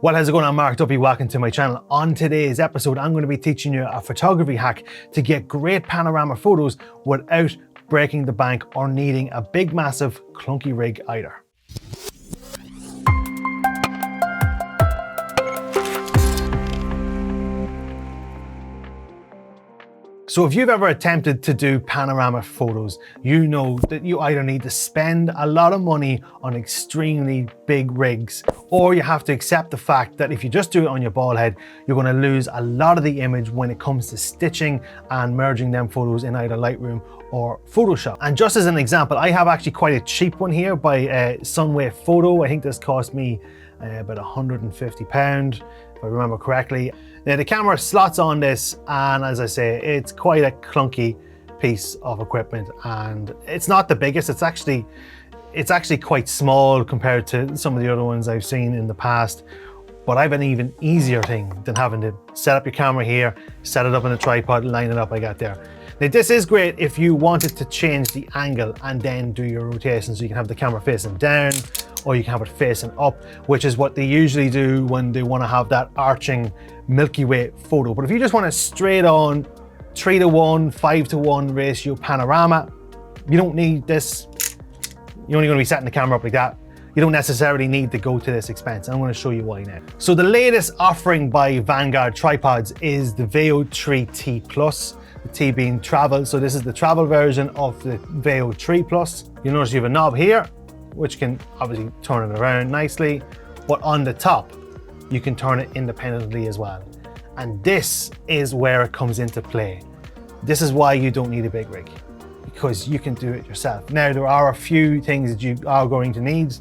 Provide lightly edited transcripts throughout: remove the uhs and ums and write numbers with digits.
Well, how's it going? I'm Mark Duffy, welcome to my channel. On today's episode, I'm going to be teaching you a photography hack to get great panorama photos without breaking the bank or needing a big, massive, clunky rig either. So if you've ever attempted to do panorama photos, you know that you either need to spend a lot of money on extremely big rigs, or you have to accept the fact that if you just do it on your ball head, you're going to lose a lot of the image when it comes to stitching and merging them photos in either Lightroom or Photoshop. And just as an example, I have actually quite a cheap one here by Sunway Photo. I think this cost me about £150, if I remember correctly. Now the camera slots on this, and as I say, it's quite a clunky piece of equipment, and it's not the biggest. It's actually quite small compared to some of the other ones I've seen in the past. But I have an even easier thing than having to set up your camera here, set it up on a tripod, line it up like that there. Now this is great if you wanted to change the angle and then do your rotation, so you can have the camera facing down or you can have it facing up, which is what they usually do when they want to have that arching Milky Way photo. But if you just want a straight on 3:1, 5:1 ratio panorama, you don't need this. You're only going to be setting the camera up like that. You don't necessarily need to go to this expense. I'm going to show you why now. So the latest offering by Vanguard Tripods is the Veo 3T Plus, the T being travel. So this is the travel version of the Veo 3 Plus. You'll notice you have a knob here, which can obviously turn it around nicely, but on the top, you can turn it independently as well. And this is where it comes into play. This is why you don't need a big rig, because you can do it yourself. Now, there are a few things that you are going to need.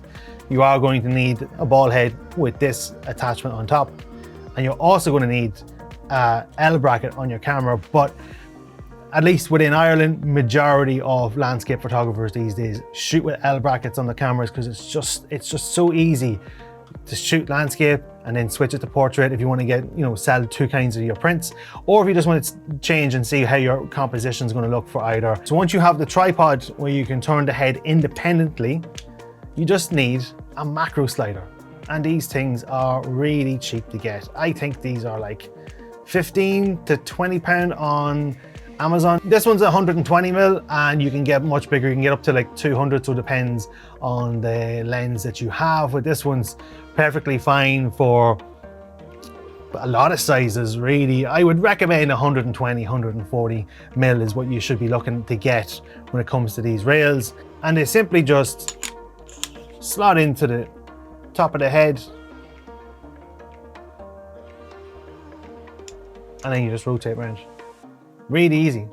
You are going to need a ball head with this attachment on top, and you're also going to need a L bracket on your camera, but at least within Ireland, majority of landscape photographers these days shoot with L brackets on the cameras because it's just so easy to shoot landscape and then switch it to portrait if you want to get, sell two kinds of your prints, or if you just want to change and see how your composition is going to look for either. So once you have the tripod where you can turn the head independently, you just need a macro slider. And these things are really cheap to get. I think these are like 15 to 20 pound on Amazon. This one's 120mm, and you can get much bigger. You can get up to like 200, so it depends on the lens that you have. But this one's perfectly fine for a lot of sizes, really. I would recommend 120, 140mm is what you should be looking to get when it comes to these rails. And they simply just slot into the top of the head, and then you just rotate around. Really easy.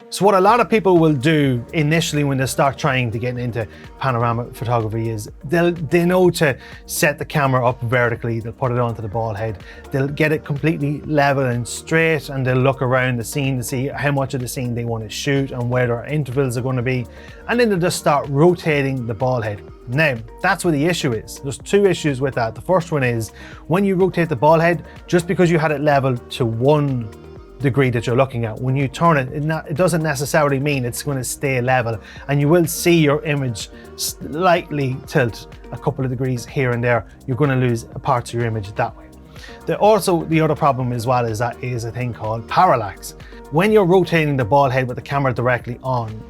So what a lot of people will do initially when they start trying to get into panorama photography is they know to set the camera up vertically. They'll put it onto the ball head. They'll get it completely level and straight, and they'll look around the scene to see how much of the scene they want to shoot and where their intervals are going to be. And then they'll just start rotating the ball head. Now, that's where the issue is. There's two issues with that. The first one is when you rotate the ball head, just because you had it leveled to 1 degree that you're looking at, when you turn it, it doesn't necessarily mean it's going to stay level, and you will see your image slightly tilt a couple of degrees here and there. You're going to lose parts of your image that way. The other problem as well is that is a thing called parallax. When you're rotating the ball head with the camera directly on,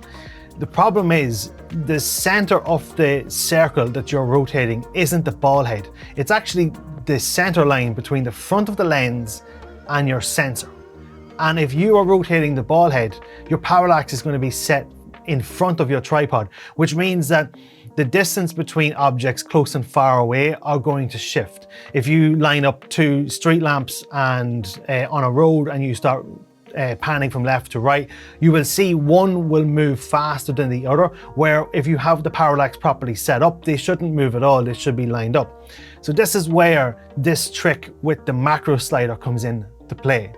the problem is the center of the circle that you're rotating isn't the ball head. It's actually the center line between the front of the lens and your sensor. And if you are rotating the ball head, your parallax is going to be set in front of your tripod, which means that the distance between objects close and far away are going to shift. If you line up two street lamps and on a road and you start panning from left to right, you will see one will move faster than the other, where if you have the parallax properly set up, they shouldn't move at all. They should be lined up. So this is where this trick with the macro slider comes in to play.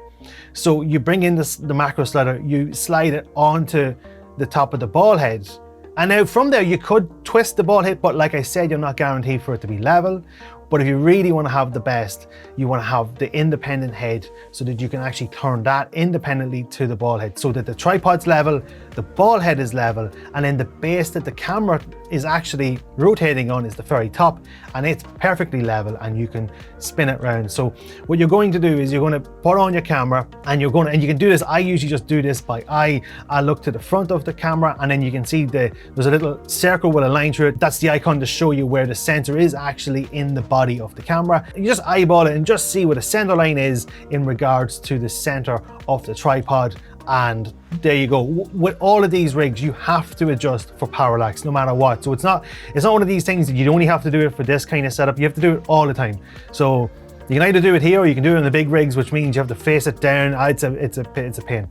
So you bring in the macro slider, you slide it onto the top of the ball head, and now from there you could twist the ball head, but like I said, you're not guaranteed for it to be level. But if you really want to have the best, you want to have the independent head so that you can actually turn that independently to the ball head, so that the tripod's level, the ball head is level, and then the base that the camera is actually rotating on is the very top, and it's perfectly level and you can spin it around. So what you're going to do is you're going to put on your camera and you can do this. I usually just do this by eye. I look to the front of the camera and then you can see there's a little circle with a line through it. That's the icon to show you where the center is actually in the body of the camera. You just eyeball it and just see where the center line is in regards to the center of the tripod. And there you go. With all of these rigs, you have to adjust for parallax no matter what. So it's not one of these things that you only have to do it for this kind of setup. You have to do it all the time. So you can either do it here or you can do it in the big rigs, which means you have to face it down. It's a pain.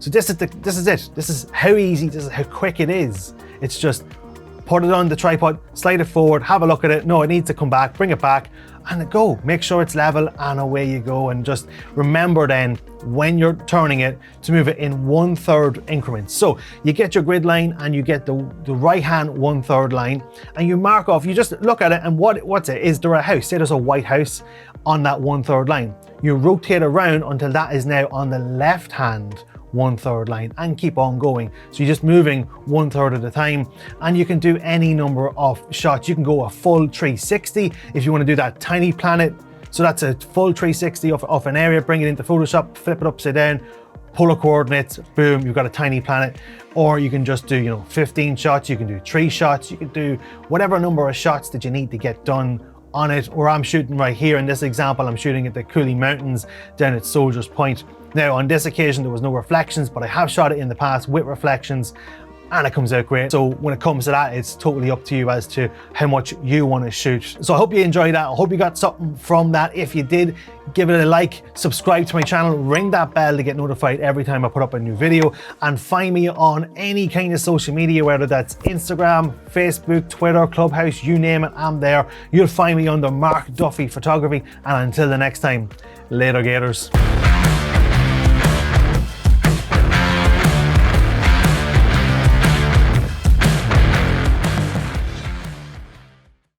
So this is it. This is how easy, this is how quick it is. It's just put it on the tripod, slide it forward, have a look at it. No, it needs to come back, bring it back, and go. Make sure it's level, and away you go. And just remember then, when you're turning it, to move it in 1/3 increments. So you get your grid line and you get the right hand 1/3 line, and you mark off, you just look at it, and what's it? Is there a house? Say there's a white house on that 1/3 line. You rotate around until that is now on the left hand 1/3 line, and keep on going. So you're just moving 1/3 at a time, and you can do any number of shots. You can go a full 360 if you want to do that tiny planet. So that's a full 360 of an area, bring it into Photoshop, flip it upside down, pull a coordinates, boom, you've got a tiny planet. Or you can just do 15 shots, you can do 3 shots, you can do whatever number of shots that you need to get done on it. Or I'm shooting right here in this example, I'm shooting at the Cooley Mountains down at Soldier's Point. Now on this occasion there was no reflections, but I have shot it in the past with reflections and it comes out great. So when it comes to that, it's totally up to you as to how much you want to shoot. So I hope you enjoyed that. I hope you got something from that. If you did, give it a like, subscribe to my channel, ring that bell to get notified every time I put up a new video, and find me on any kind of social media, whether that's Instagram, Facebook, Twitter, Clubhouse, you name it, I'm there. You'll find me under Mark Duffy Photography. And until the next time, later gators.